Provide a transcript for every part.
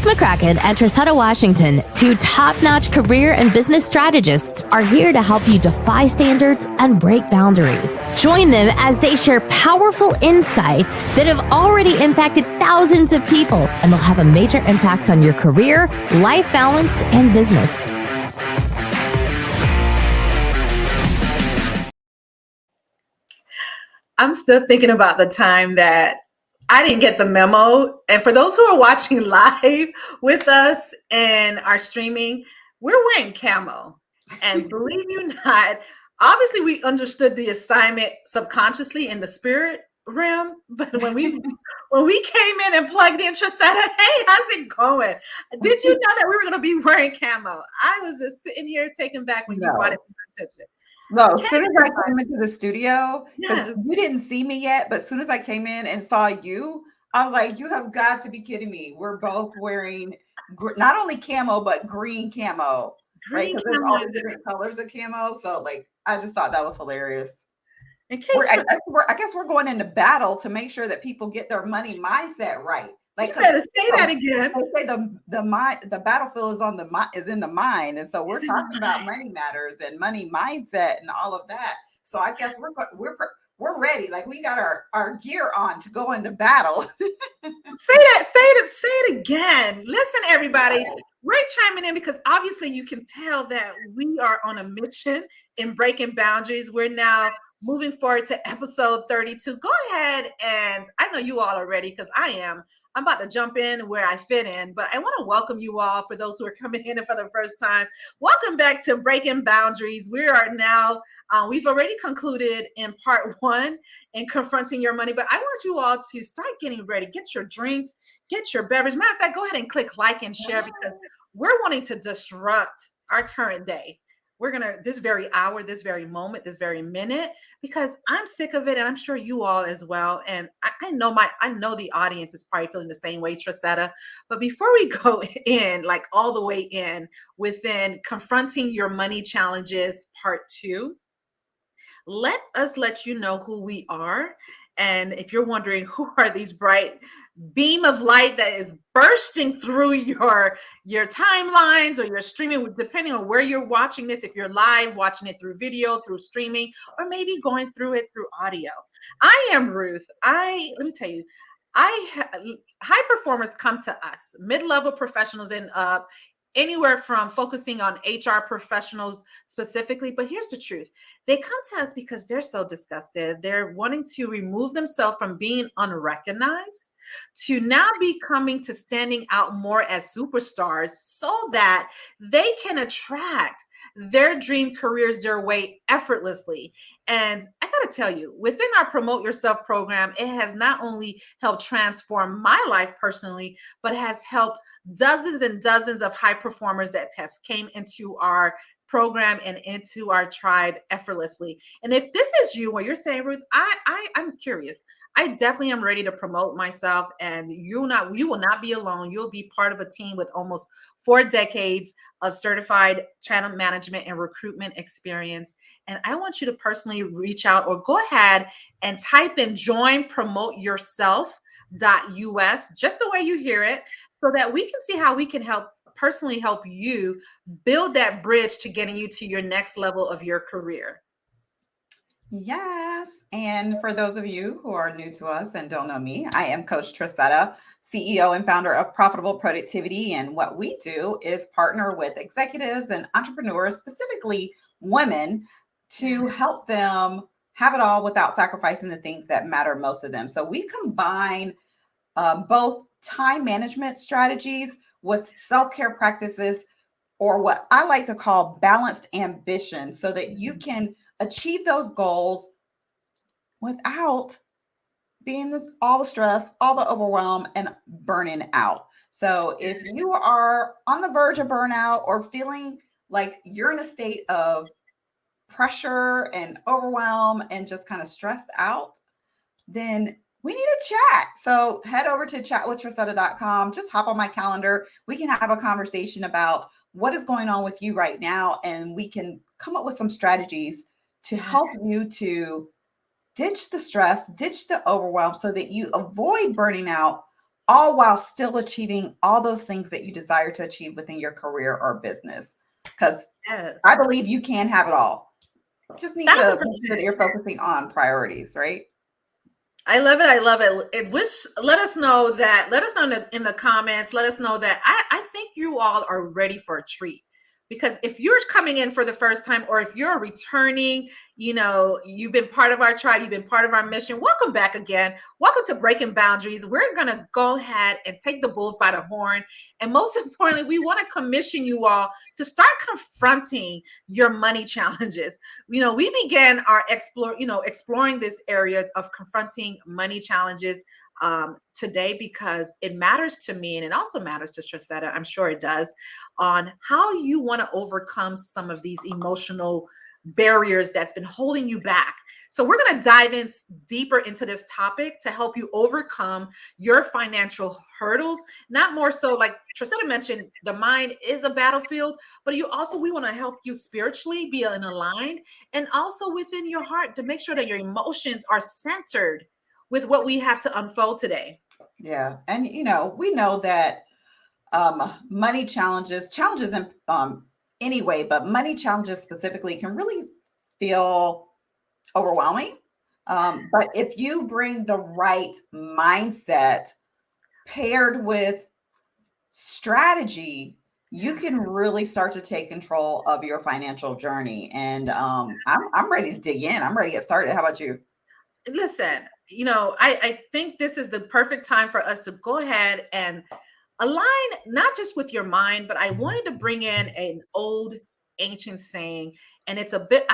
Ruth McCracken and Trissetta Washington, two top-notch career and business strategists, are here to help you defy standards and break boundaries. Join them as they share powerful insights that have already impacted thousands of people and will have a major impact on your career, life balance, and business. I'm still thinking about the time that I didn't get the memo. And for those who are watching live with us and are streaming, we're wearing camo. And believe you not, obviously we understood the assignment subconsciously in the spirit realm. But when we came in and plugged in, Trissetta, hey, how's it going? Did you know that we were going to be wearing camo? I was just sitting here taken back when you brought it to my attention. No, as soon as I came into the studio, because Yes. you didn't see me yet, but as soon as I came in and saw you, I was like, you have got to be kidding me. We're both wearing not only camo, but green camo, right? Because there's all the different colors of camo. So like, I just thought that was hilarious. I guess we're going into battle to make sure that people get their money mindset right. Like, you better say that again. They say the battlefield is in the mind, and so we're talking about money matters and money mindset and all of that. So I guess we're ready. Like we got our gear on to go into battle. Say it again. Listen, everybody, we're chiming in because obviously you can tell that we are on a mission in breaking boundaries. We're now moving forward to episode 32. Go ahead, and I know you all are ready because I am. I'm about to jump in where I fit in, but I want to welcome you all for those who are coming in for the first time. Welcome back to Breaking Boundaries. We are now, we've already concluded in part 1 in confronting your money, but I want you all to start getting ready. Get your drinks, get your beverage. Matter of fact, go ahead and click like and share because we're wanting to disrupt our current day. We're going to, this very hour, this very moment, this very minute, because I'm sick of it. And I'm sure you all as well. And I know the audience is probably feeling the same way, Trissetta. But before we go in, like all the way in within confronting your money challenges, part 2, let us let you know who we are. And if you're wondering who are these bright beam of light that is bursting through your timelines or your streaming, depending on where you're watching this, if you're live watching it through video, through streaming, or maybe going through it through audio. I am Ruth. Let me tell you, high performers come to us, mid-level professionals and up, anywhere from focusing on HR professionals specifically. But here's the truth. They come to us because they're so disgusted. They're wanting to remove themselves from being unrecognized to now be coming to standing out more as superstars so that they can attract their dream careers their way effortlessly. And I got to tell you, within our Promote Yourself program, it has not only helped transform my life personally, but has helped dozens and dozens of high performers that has came into our program and into our tribe effortlessly. And if this is you, where you're saying, Ruth, I'm curious. I definitely am ready to promote myself, and you will not be alone. You'll be part of a team with almost 4 decades of certified channel management and recruitment experience. And I want you to personally reach out or go ahead and type in joinpromoteyourself.us, just the way you hear it, so that we can see how we can personally help you build that bridge to getting you to your next level of your career. Yes. And for those of you who are new to us and don't know me, I am Coach Trissetta, CEO and founder of Profitable Productivity. And what we do is partner with executives and entrepreneurs, specifically women, to help them have it all without sacrificing the things that matter most to them. So we combine both time management strategies with self-care practices, or what I like to call balanced ambition, so that you can achieve those goals without being all the stress, all the overwhelm, and burning out. So if you are on the verge of burnout or feeling like you're in a state of pressure and overwhelm and just kind of stressed out, then we need a chat. So head over to chatwithtrissetta.com. Just hop on my calendar. We can have a conversation about what is going on with you right now, and we can come up with some strategies to help you to ditch the stress, ditch the overwhelm, so that you avoid burning out all while still achieving all those things that you desire to achieve within your career or business. Because Yes. I believe you can have it all. Just need to make sure that 1000%. you're focusing on priorities, right? I love it. I love it. Let us know that. Let us know in the comments. Let us know that I think you all are ready for a treat. Because if you're coming in for the first time, or if you're returning, you've been part of our tribe, you've been part of our mission, welcome back again. Welcome to Breaking Boundaries. We're going to go ahead and take the bulls by the horn. And most importantly, we want to commission you all to start confronting your money challenges. We began our exploring this area of confronting money challenges today, because it matters to me, and it also matters to Trissetta, I'm sure it does, on how you want to overcome some of these emotional barriers that's been holding you back. So we're going to dive in deeper into this topic to help you overcome your financial hurdles. Not more so, like Trissetta mentioned, the mind is a battlefield, but we want to help you spiritually be aligned, and also within your heart to make sure that your emotions are centered with what we have to unfold today. Yeah. And, we know that money challenges in anyway, but money challenges specifically can really feel overwhelming. But if you bring the right mindset paired with strategy, you can really start to take control of your financial journey. And I'm ready to dig in. I'm ready to get started. How about you? Listen, I think this is the perfect time for us to go ahead and align not just with your mind, but I wanted to bring in an old ancient saying, and it's a bit,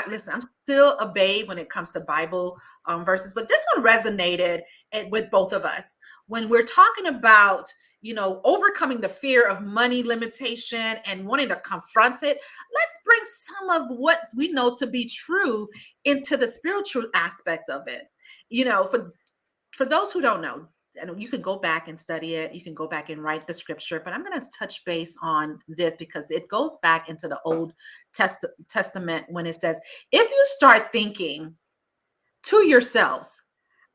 listen, I'm still a babe when it comes to Bible verses, but this one resonated with both of us when we're talking about overcoming the fear of money limitation and wanting to confront it. Let's bring some of what we know to be true into the spiritual aspect of it. For those who don't know, and you can go back and study it, you can go back and write the scripture, but I'm going to touch base on this because it goes back into the Old Testament when it says, if you start thinking to yourselves,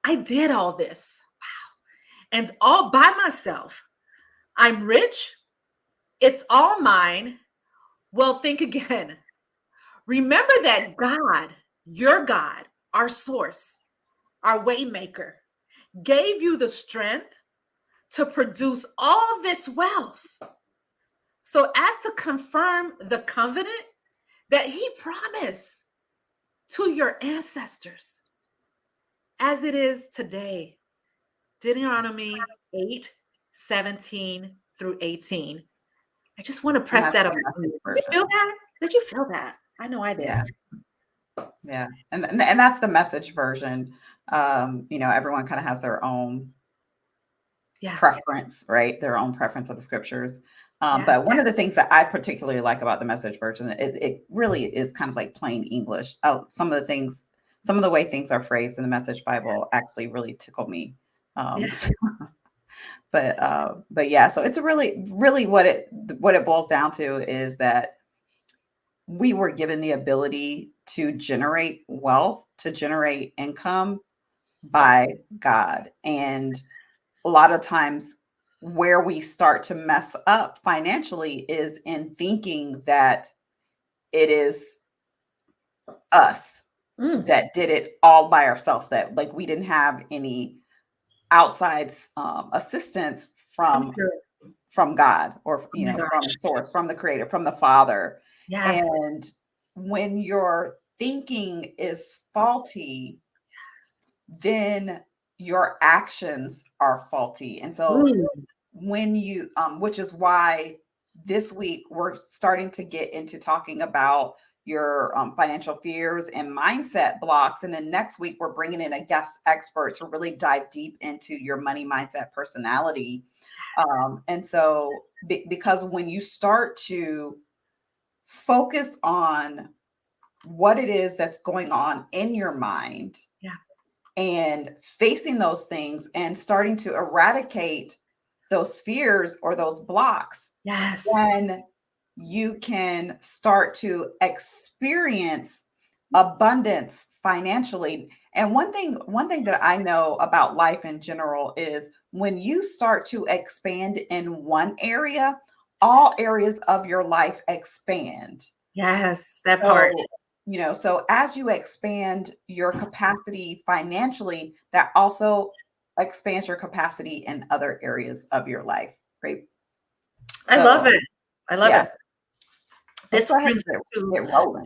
I did all this, wow, and all by myself, I'm rich, it's all mine. Well, think again. Remember that God, your God, our source, our waymaker, gave you the strength to produce all this wealth. So as to confirm the covenant that he promised to your ancestors, as it is today. Deuteronomy 8:17 through 18. I just want to press that up. Did you feel that? Did you feel that? I know I did. Yeah. And that's the Message version. Everyone kind of has their own preference, right? Their own preference of the scriptures. But one of the things that I particularly like about the Message version, it really is kind of like plain English. Some of the way things are phrased in the Message Bible actually really tickle me. But yeah, so it's really what it boils down to is that we were given the ability to generate wealth, to generate income by God. And a lot of times where we start to mess up financially is in thinking that it is us that did it all by ourselves, that like we didn't have any outside assistance from God, or from source, from the creator, from the Father. Yes. And when your thinking is faulty, then your actions are faulty. And so when you which is why this week we're starting to get into talking about your financial fears and mindset blocks. And then next week, we're bringing in a guest expert to really dive deep into your money mindset personality. And so because when you start to focus on what it is that's going on in your mind, and facing those things and starting to eradicate those fears or those blocks, then you can start to experience abundance financially. And one thing that I know about life in general is when you start to expand in one area, all areas of your life expand. Yes, that So, part. so as you expand your capacity financially, that also expands your capacity in other areas of your life. Great. I love So, it. I love yeah, it. let's This go ahead brings and us to, get rolling.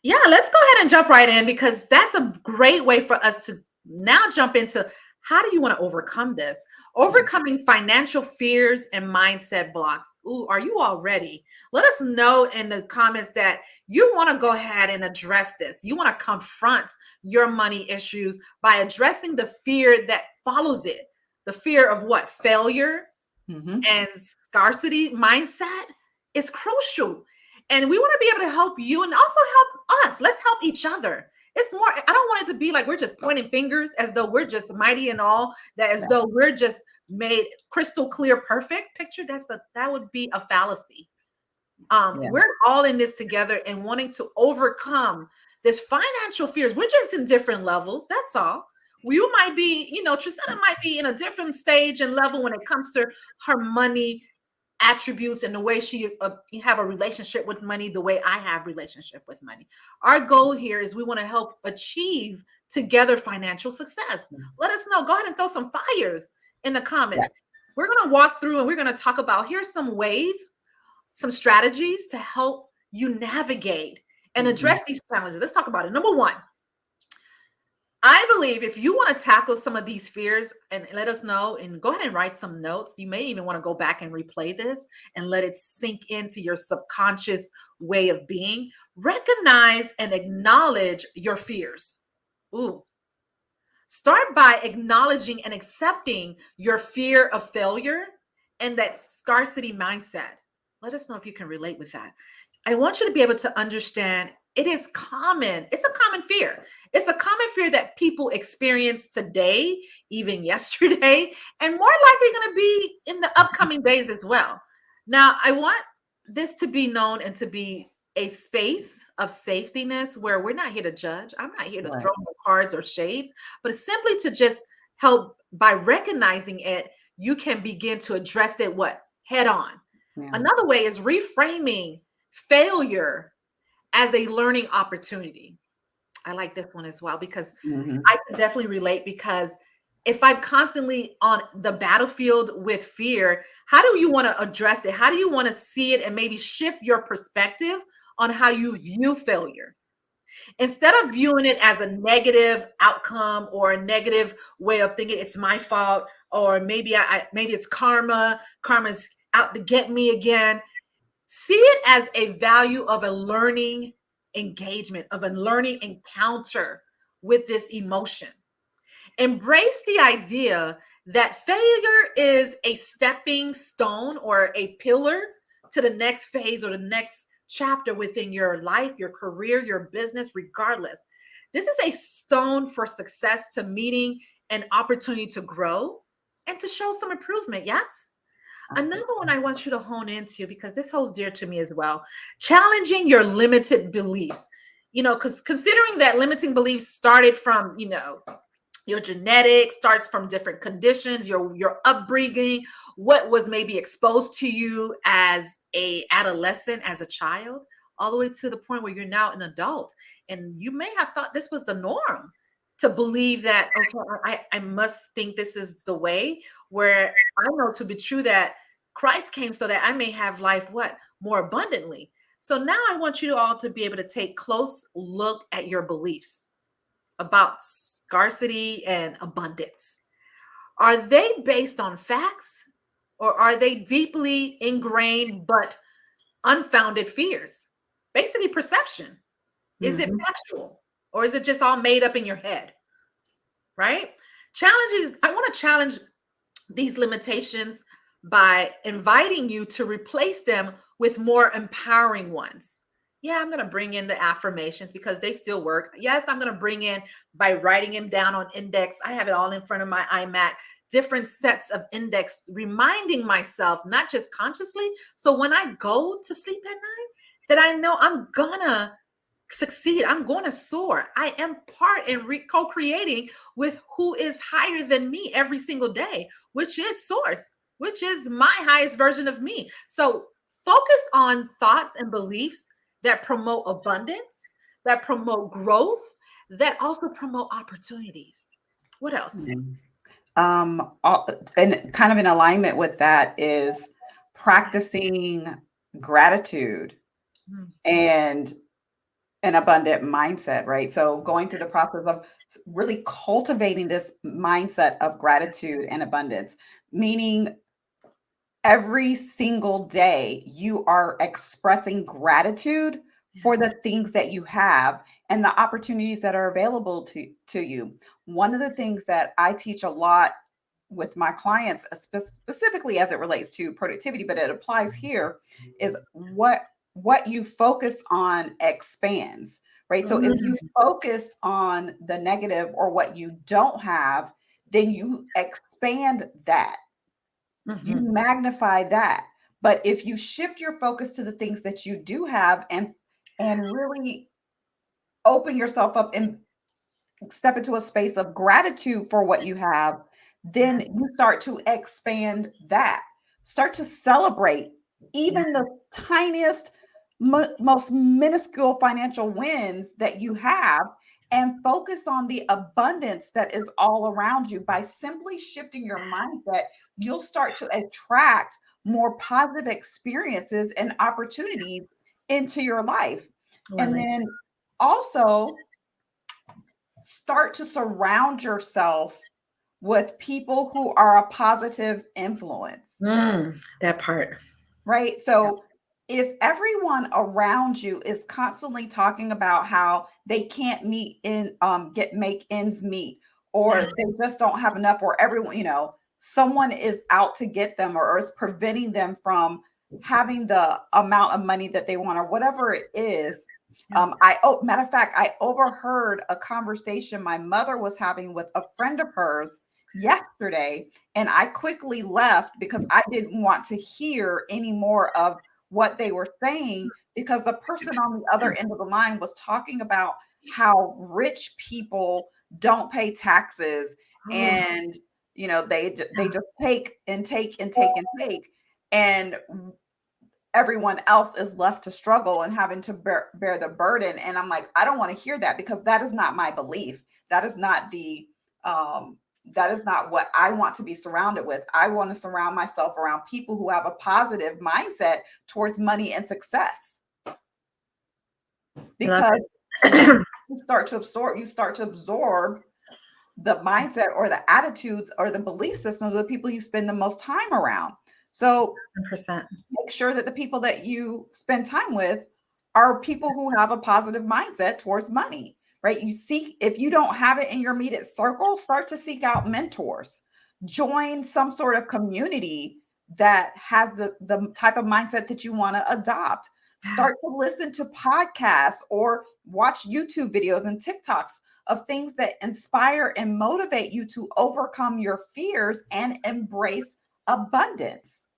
yeah, let's go ahead and jump right in, because that's a great way for us to now jump into how do you want to overcome this? Overcoming financial fears and mindset blocks. Ooh, are you all ready? Let us know in the comments that you want to go ahead and address this. You want to confront your money issues by addressing the fear that follows it. The fear of what? Failure Mhm. and scarcity mindset is crucial. And we want to be able to help you and also help us. Let's help each other. It's more, I don't want it to be like we're just pointing fingers as though we're just mighty and all, that as though we're just made crystal clear, perfect picture. That would be a fallacy. Yeah. We're all in this together and wanting to overcome this financial fears. We're just in different levels. That's all. You might be, Trisana might be in a different stage and level when it comes to her money attributes and the way she have a relationship with money, the way I have relationship with money. Our goal here is we want to help achieve together financial success. Let us know. Go ahead and throw some fires in the comments. We're going to walk through and we're going to talk about here's some ways, some strategies to help you navigate and address these challenges. Let's talk about it. Number one, I believe if you want to tackle some of these fears, and let us know and go ahead and write some notes. You may even want to go back and replay this and let it sink into your subconscious way of being. Recognize and acknowledge your fears. Ooh. Start by acknowledging and accepting your fear of failure and that scarcity mindset. Let us know if you can relate with that. I want you to be able to understand it is common. It's a common fear. It's a common fear that people experience today, even yesterday, and more likely going to be in the upcoming days as well. Now, I want this to be known and to be a space of safetyness where we're not here to judge. I'm not here to throw no cards or shades, but it's simply to just help by recognizing it, you can begin to address it head on. Yeah. Another way is reframing failure as a learning opportunity. I like this one as well because I can definitely relate, because if I'm constantly on the battlefield with fear, how do you want to address it? How do you want to see it and maybe shift your perspective on how you view failure? Instead of viewing it as a negative outcome or a negative way of thinking, it's my fault, or maybe maybe it's karma's out to get me again. See it as a value of a learning engagement, of a learning encounter with this emotion. Embrace the idea that failure is a stepping stone or a pillar to the next phase or the next chapter within your life, your career, your business, regardless. This is a stone for success to meeting an opportunity to grow and to show some improvement. Yes. Another one I want you to hone into, because this holds dear to me as well, challenging your limited beliefs. Because considering that limiting beliefs started from, your genetics, starts from different conditions, your upbringing, what was maybe exposed to you as a adolescent, as a child, all the way to the point where you're now an adult. And you may have thought this was the norm, to believe that, okay, I must think this is the way, where I know to be true that Christ came so that I may have life more abundantly. So now I want you all to be able to take close look at your beliefs about scarcity and abundance. Are they based on facts, or are they deeply ingrained but unfounded fears? Basically perception. Is it factual, or is it just all made up in your head? Right? Challenges. I want to challenge these limitations by inviting you to replace them with more empowering ones. Yeah, I'm going to bring in the affirmations because they still work. Yes, I'm going to bring in by writing them down on index. I have it all in front of my iMac, different sets of index, reminding myself, not just consciously. So when I go to sleep at night, that I know I'm gonna succeed. I'm going to soar. I am part and co-creating with who is higher than me every single day, which is source, which is my highest version of me. So focus on thoughts and beliefs that promote abundance, that promote growth, that also promote opportunities. What else? And kind of in alignment with that is practicing gratitude and an abundant mindset, right? So going through the process of really cultivating this mindset of gratitude and abundance, meaning every single day you are expressing gratitude for the things that you have and the opportunities that are available to you. One of the things that I teach a lot with my clients, specifically as it relates to productivity, but it applies here, is what you focus on expands, right? So if you focus on the negative or what you don't have, then you expand that. You magnify that. But if you shift your focus to the things that you do have and really open yourself up and step into a space of gratitude for what you have, then you start to expand that. Start to celebrate even the tiniest, most minuscule financial wins that you have, and focus on the abundance that is all around you. By simply shifting your mindset, you'll start to attract more positive experiences and opportunities into your life. And then also start to surround yourself with people who are a positive influence. That part. Right? So if everyone around you is constantly talking about how they can't make ends meet, or they just don't have enough, or everyone, someone is out to get them or is preventing them from having the amount of money that they want, or whatever it is. Matter of fact, I overheard a conversation my mother was having with a friend of hers yesterday, and I quickly left because I didn't want to hear any more of what they were saying, because the person on the other end of the line was talking about how rich people don't pay taxes, and they just take and take and take and take, and everyone else is left to struggle and having to bear the burden. And I'm like, I don't want to hear that, because that is not my belief. That is not that is not what I want to be surrounded with. I want to surround myself around people who have a positive mindset towards money and success. Because you start to absorb the mindset or the attitudes or the belief systems of the people you spend the most time around. So 100%. Make sure that the people that you spend time with are people who have a positive mindset towards money, right? If you don't have it in your immediate circle, start to seek out mentors. Join some sort of community that has the type of mindset that you want to adopt. Start to listen to podcasts or watch YouTube videos and TikToks of things that inspire and motivate you to overcome your fears and embrace abundance.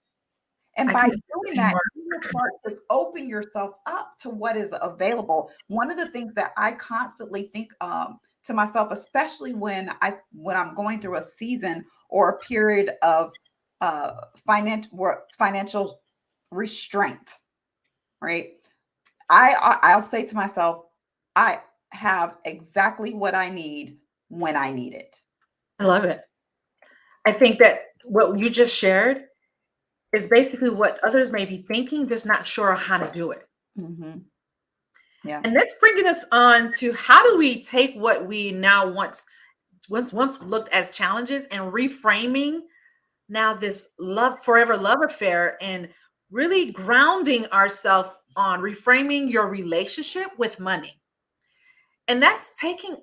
And by doing that, you will start to open yourself up to what is available. One of the things that I constantly think to myself, especially when I'm going through a season or a period of financial restraint, right? I'll say to myself, I have exactly what I need when I need it. I love it. I think that what you just shared is basically what others may be thinking, just not sure how to do it. Yeah. And that's bringing us on to how do we take what we now once looked as challenges and reframing now this forever love affair, and really grounding ourselves on reframing your relationship with money. And that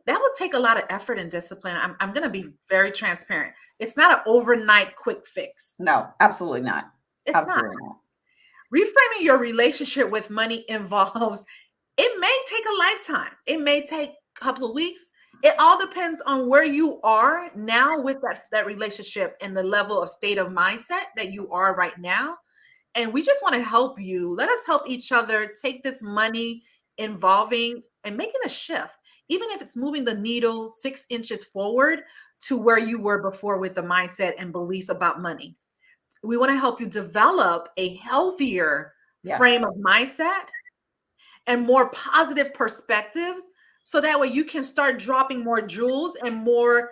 will take a lot of effort and discipline. I'm going to be very transparent. It's not an overnight quick fix. No, absolutely not. It's absolutely not. Reframing your relationship with money involves, it may take a lifetime. It may take a couple of weeks. It all depends on where you are now with that relationship and the level of state of mindset that you are right now. And we just want to help you. Let us help each other take this money involving and making a shift, even if it's moving the needle 6 inches forward to where you were before with the mindset and beliefs about money. We want to help you develop a healthier frame of mindset and more positive perspectives, so that way you can start dropping more jewels and more,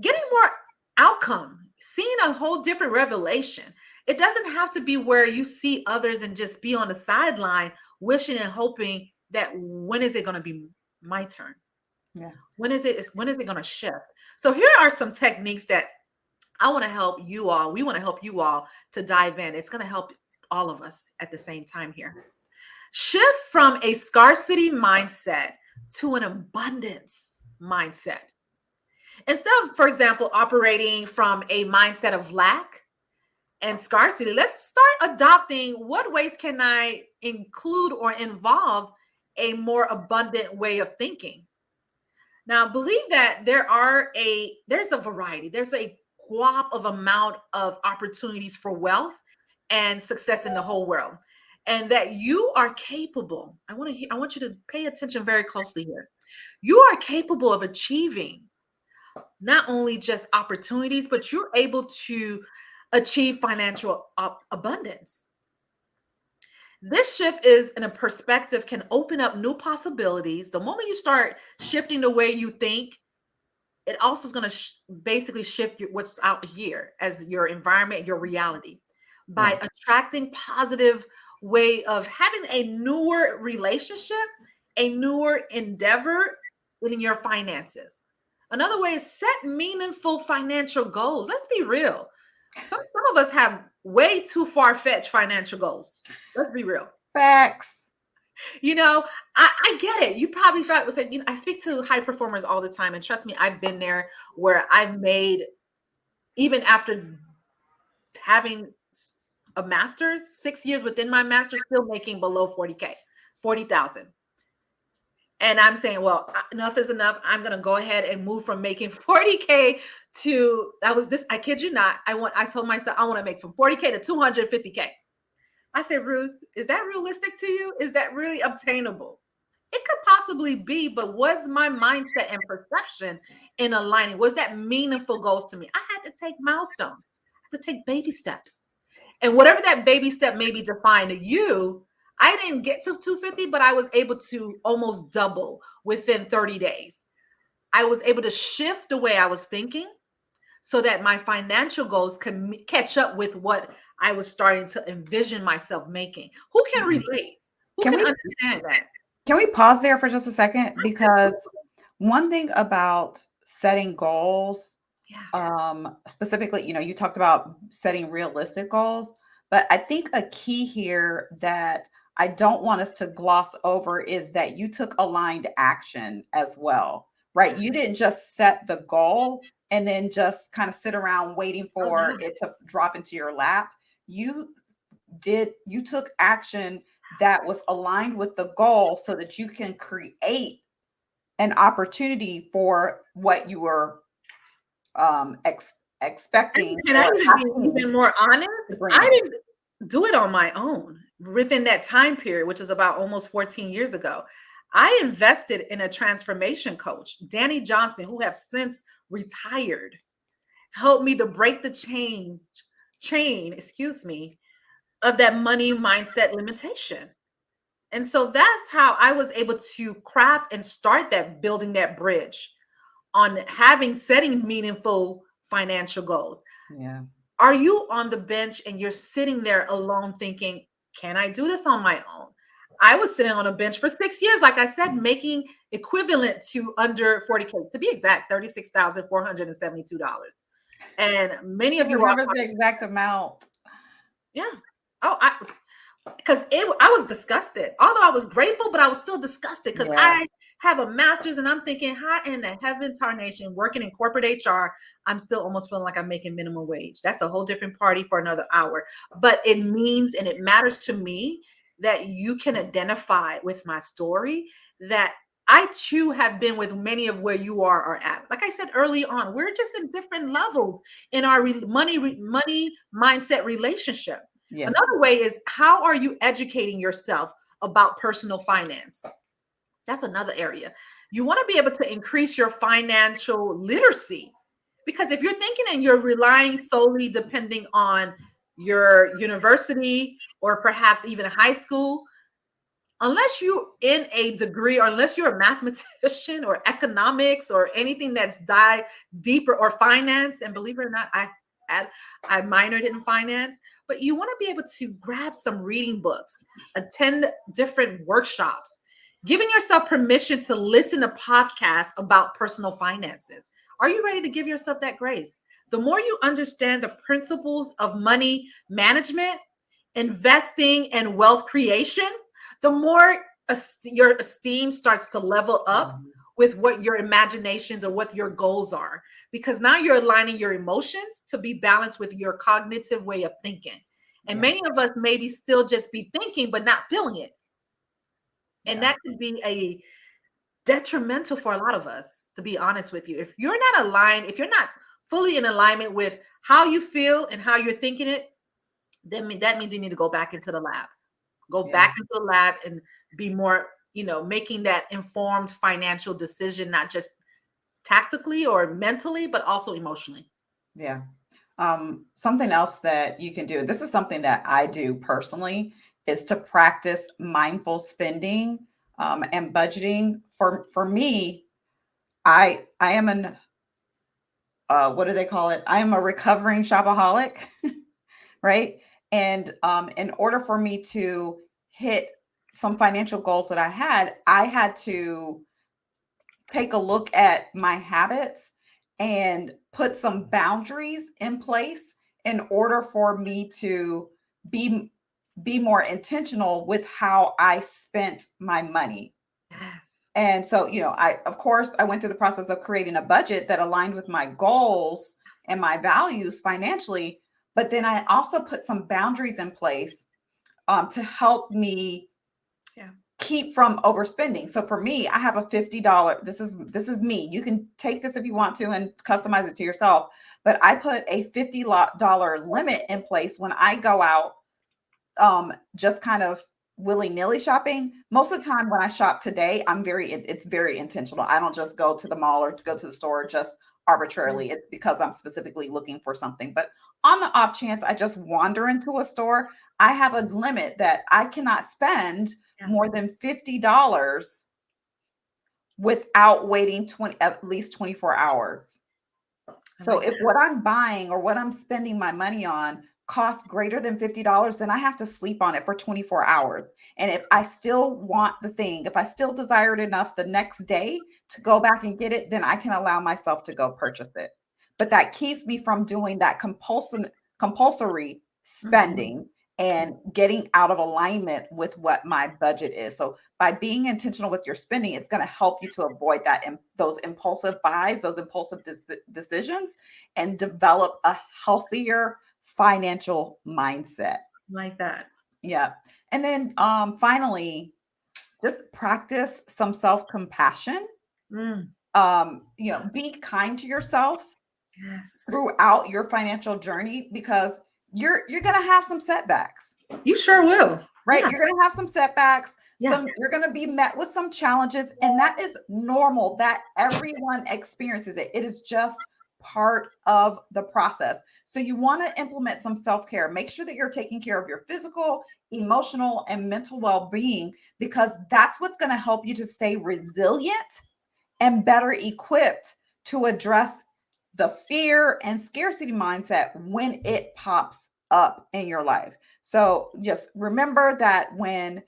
getting more outcome, seeing a whole different revelation. It doesn't have to be where you see others and just be on the sideline wishing and hoping that when is it going to be my turn? Yeah. When is it going to shift? So here are some techniques that I want to help you all. We want to help you all to dive in. It's going to help all of us at the same time here. Shift from a scarcity mindset to an abundance mindset. Instead of, for example, operating from a mindset of lack and scarcity, let's start adopting what ways can I include or involve a more abundant way of thinking. Now, believe that there's a variety, there's a guap of amount of opportunities for wealth and success in the whole world, and that you are capable. I want you to pay attention very closely here. You are capable of achieving not only just opportunities, but you're able to achieve financial abundance. This shift is in a perspective can open up new possibilities. The moment you start shifting the way you think, it also is going to basically shift what's out here as your environment, your reality, by attracting positive way of having a newer relationship, a newer endeavor in your finances. Another way is set meaningful financial goals. Let's be real. Some of us have way too far-fetched financial goals. Let's be real. Facts. I get it. You probably felt was like, I speak to high performers all the time, and trust me, I've been there where I've made, even after having a master's, 6 years within my master's, still making below 40K, 40,000. And I'm saying, well, enough is enough. I'm going to go ahead and move from making 40K to, I kid you not. I told myself I want to make from 40K to 250K. I said, Ruth, is that realistic to you? Is that really obtainable? It could possibly be, but was my mindset and perception in aligning? Was that meaningful goals to me? I had to take milestones, I had to take baby steps. And whatever that baby step may be defined to you, I didn't get to 250, but I was able to almost double within 30 days. I was able to shift the way I was thinking so that my financial goals can catch up with what I was starting to envision myself making. Who can relate? Who can understand that? Can we pause there for just a second? Because one thing about setting goals, specifically, you talked about setting realistic goals, but I think a key here that I don't want us to gloss over is that you took aligned action as well, right? You didn't just set the goal and then just kind of sit around waiting for it to drop into your lap. You took action that was aligned with the goal so that you can create an opportunity for what you were expecting. Can I be even more honest? I didn't do it on my own. Within that time period, which is about almost 14 years ago, I invested in a transformation coach, Danny Johnson, who have since retired, helped me to break the chain, of that money mindset limitation. And so that's how I was able to craft and start that, building that bridge on setting meaningful financial goals. Yeah. Are you on the bench and you're sitting there alone thinking, can I do this on my own? I was sitting on a bench for 6 years, like I said, making equivalent to under 40K, to be exact, $36,472. And many of you remember the exact amount. Yeah. Because I was disgusted. Although I was grateful, but I was still disgusted because I have a master's and I'm thinking, how in the heaven tarnation, working in corporate HR, I'm still almost feeling like I'm making minimum wage. That's a whole different party for another hour. But it means, and it matters to me, that you can identify with my story, that I too have been with many of where you are at. Like I said early on, we're just in different levels in our money mindset relationship. Yes. Another way is, how are you educating yourself about personal finance? That's another area. You want to be able to increase your financial literacy, because if you're thinking and you're relying solely depending on your university or perhaps even high school, unless you're in a degree or unless you're a mathematician or economics or anything that's dive deeper, or finance, and believe it or not, I minored in finance, but you want to be able to grab some reading books, attend different workshops, giving yourself permission to listen to podcasts about personal finances. Are you ready to give yourself that grace? The more you understand the principles of money management, investing, and wealth creation, the more your esteem starts to level up with what your imaginations or what your goals are, because now you're aligning your emotions to be balanced with your cognitive way of thinking. And many of us maybe still just be thinking but not feeling it, and that could be a detrimental for a lot of us, to be honest with you. If you're not aligned, if you're not fully in alignment with how you feel and how you're thinking it, then that means you need to go back into the lab. Go back into the lab and be more, making that informed financial decision, not just tactically or mentally, but also emotionally. Yeah. Something else that you can do, this is something that I do personally, is to practice mindful spending and budgeting. For me, I am an what do they call it? I am a recovering shopaholic, right? And in order for me to hit some financial goals that I had to take a look at my habits and put some boundaries in place in order for me to be more intentional with how I spent my money. Yes. And so, of course, I went through the process of creating a budget that aligned with my goals and my values financially. But then I also put some boundaries in place to help me keep from overspending. So for me, I have a $50. This is me. You can take this if you want to and customize it to yourself. But I put a $50 limit in place when I go out, just kind of willy-nilly shopping. Most of the time when I shop today, it's very intentional. I don't just go to the mall or go to the store just arbitrarily. It's because I'm specifically looking for something. But on the off chance I just wander into a store, I have a limit that I cannot spend more than $50 without waiting at least 24 hours. So if what I'm buying or what I'm spending my money on costs greater than $50, then I have to sleep on it for 24 hours. And if I still want the thing, if I still desire it enough the next day to go back and get it, then I can allow myself to go purchase it. But that keeps me from doing that compulsory spending and getting out of alignment with what my budget is. So by being intentional with your spending, it's going to help you to avoid those impulsive buys, those impulsive decisions, and develop a healthier financial mindset. Like that. Yeah. And then finally, just practice some self-compassion. Be kind to yourself throughout your financial journey, because you're going to have some setbacks. You sure will. Right? Yeah. You're going to have some setbacks. You're going to be met with some challenges, and that is normal. That everyone experiences it. It is just part of the process. So you want to implement some self-care. Make sure that you're taking care of your physical, emotional, and mental well-being, because that's what's going to help you to stay resilient and better equipped to address the fear and scarcity mindset when it pops up in your life. So just remember that when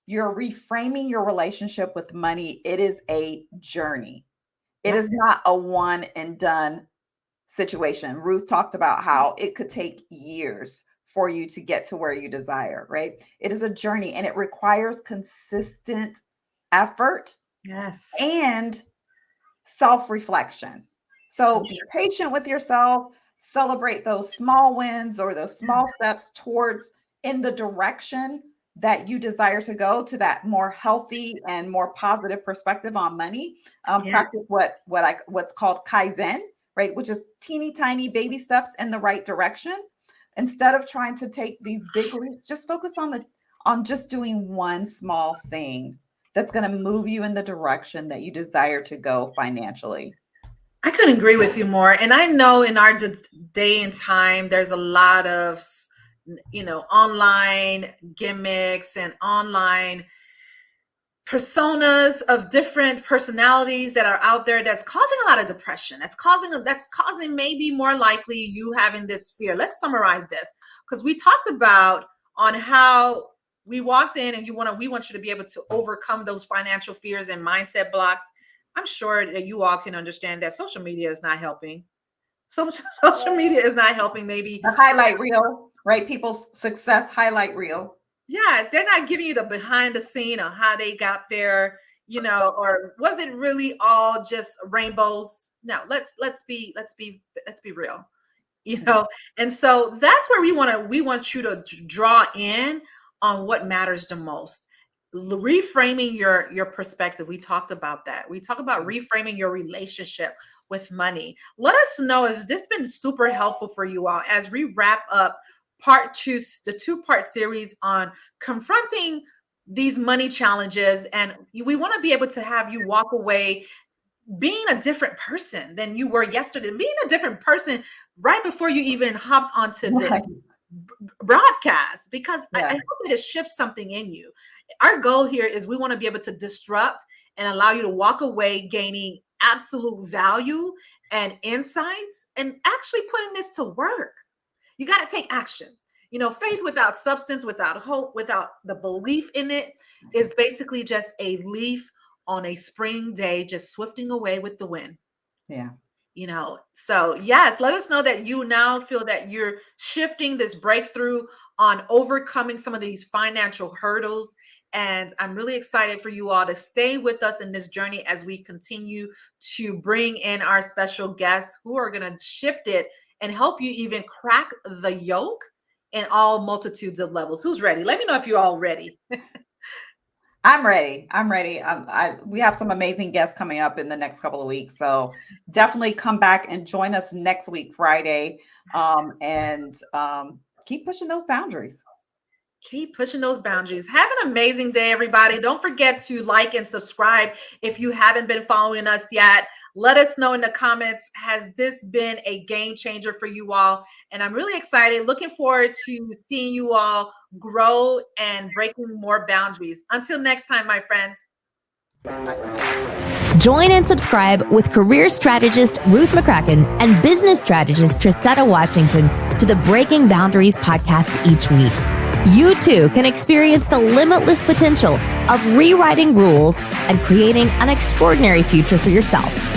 you're reframing your relationship with money, it is a journey. It is not a one and done situation. Ruth talked about how it could take years for you to get to where you desire, right? It is a journey, and it requires consistent effort and self-reflection. So be patient with yourself, celebrate those small wins or those small steps towards in the direction that you desire to go, to that more healthy and more positive perspective on money. Practice what's called Kaizen, right? Which is teeny tiny baby steps in the right direction. Instead of trying to take these big leaps, just focus on just doing one small thing that's going to move you in the direction that you desire to go financially. I couldn't agree with you more. And I know in our day and time, there's a lot of, online gimmicks and online personas of different personalities that are out there that's causing a lot of depression. That's causing maybe more likely you having this fear. Let's summarize this, because we talked about on how we walked in and we want you to be able to overcome those financial fears and mindset blocks. I'm sure that you all can understand that social media is not helping. Social media is not helping. Maybe the highlight reel, right? People's success highlight reel. Yes, they're not giving you the behind the scene on how they got there, or was it really all just rainbows? No, let's be real, And so that's where we want you to draw in on what matters the most. Reframing your perspective. We talked about that. We talk about reframing your relationship with money. Let us know if this has been super helpful for you all as we wrap up part 2, the 2-part series on confronting these money challenges. And we want to be able to have you walk away being a different person than you were yesterday, being a different person right before you even hopped onto this broadcast, because I hope that it shifts something in you. Our goal here is we want to be able to disrupt and allow you to walk away gaining absolute value and insights and actually putting this to work. You got to take action. Faith without substance, without hope, without the belief in it is basically just a leaf on a spring day, just swifting away with the wind. Yeah. So yes, let us know that you now feel that you're shifting this breakthrough on overcoming some of these financial hurdles. And I'm really excited for you all to stay with us in this journey as we continue to bring in our special guests who are going to shift it and help you even crack the yoke in all multitudes of levels. Who's ready? Let me know if you're all ready. I'm ready. We have some amazing guests coming up in the next couple of weeks. So definitely come back and join us next week, Friday, and keep pushing those boundaries. Keep pushing those boundaries. Have an amazing day, everybody. Don't forget to like and subscribe if you haven't been following us yet. Let us know in the comments, has this been a game changer for you all? And I'm really excited. Looking forward to seeing you all grow and breaking more boundaries. Until next time, my friends. Join and subscribe with career strategist Ruth McCracken and business strategist Trissetta Washington to the Breaking Boundaries podcast each week. You too can experience the limitless potential of rewriting rules and creating an extraordinary future for yourself.